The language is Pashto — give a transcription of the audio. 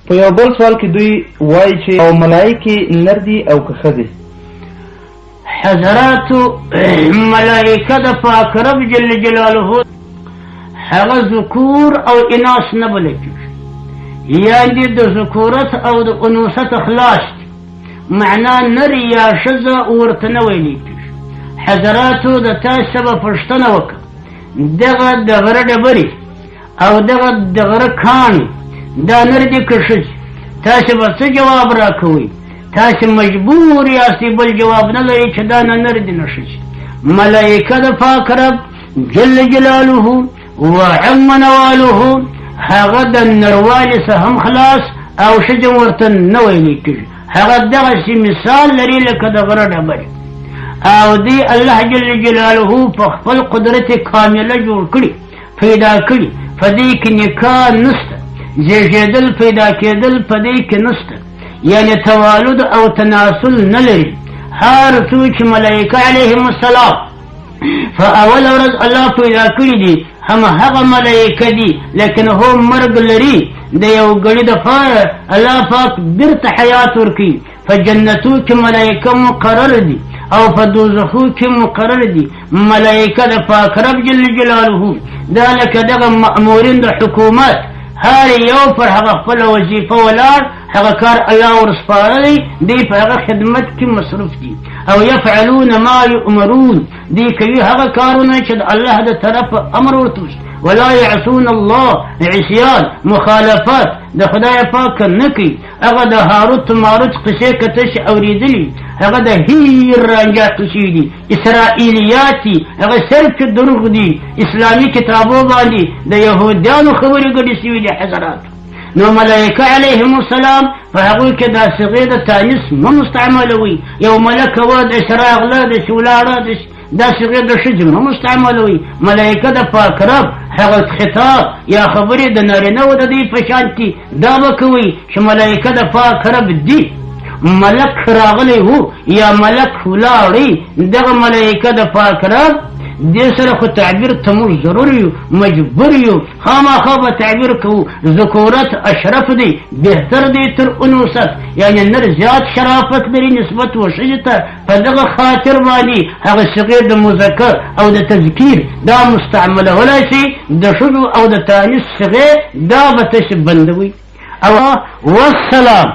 په یو بل سوال کې دوی وایي چې او ملایکې نر دي او که ښځې؟ حضراتو ملائکه د پاک رب جل جلاله هغه ذکور او اناث نه بلل کېږي، یعنې د ذکورت او د انوثت خلاص دي، معنا نر یا ښځه ورته نه ویلی کېږي. حضراتو د تاسو به پوښتنه وکړه، دغه د غره ډبرې او دغه د غره کاڼي دا نر دي که ښځې؟ تاسو به څه جواب راکوئ؟ تاسو مجبور یاستئ بل جواب نه لرئ چې دا نه نر دي نه ښځې. ملایکه د پاک رب جل جلاله وعم نواله هغه د نروالي څخه هم خلاص او ښځه ورته نه ویلی کېږي، هغه دغسې مثال لري لکه د غره ډبرې. او دی الله جل جلاله په خپل قدرت کامله جوړ کړي، پیدا کړي، په دې کې نکاح نشته، زیږېدل پیدا کېدل په دې کې نشته، یعنی توالد او تناسل نه لري. هر څو چې ملایکه علیهم السلام په اول ورځ الله پیدا کړي دي هم هغه ملایکه دي، لیکن هم مرګ لري د یو ګړي دپاره الله پاک بیرته حیات ورکوي. په جنتو کې ملایکه مقرر دي او په دوزخو کې مقرر دي. ملایکه د پاک رب جل جلاله دا لکه دغه مأمورین د حکومت، هر یو پر هغه خپله وظیفه ولاړ، هغه کار الله ورسپارلی دی، په هغه خدمت کې مصروف دي. او یفعلون ما یؤمرون، دی کوي هغه کارونه چې د الله د طرفه امر ورته وشي. ولا يعصون الله، عصیان مخالفت د خدای پاک نه کوي. هغه د هاروت ماروت قصې که تاسې اورېدلي، هغه د هیر رانجا قصې دي، اسرائیلیات دي، هغه صرف دروغ دي، اسلامي کتابو باندې د یهودیانو خبرې ګډې شوي دي. حضرات نو ملایکه علیهم السلام په هغوی کې دا صیغې د تانیث مه مستعملوئ. یو ملکه وه داسې راغله داسې ولاړه دا صیغې د ښځې مه مستعملوئ. ملایکه د پاک رب هغه خطاب یا خبرې د نارینه و د دوی په شانتي دا به کوئ چې ملایکه د پاک رب دي. ملک راغلی وو یا ملک ولاړی، دغه ملایکه د پاک رب دې سره خو تعبیر ته موږ ضرور یو، مجبور یو، خامخا به تعبیر کوو. ذکورت اشرف دی، بهتر دی تر انوثت، یعنی نر زیات شرافت لري نسبت و ښځې ته. په دغه خاطر باندې هغه صیغې د مذکر او د تذکیر دا مستعملولی شي، د ښځو او د تانیث صیغې دا به تاسې بندوئ. او والسلام.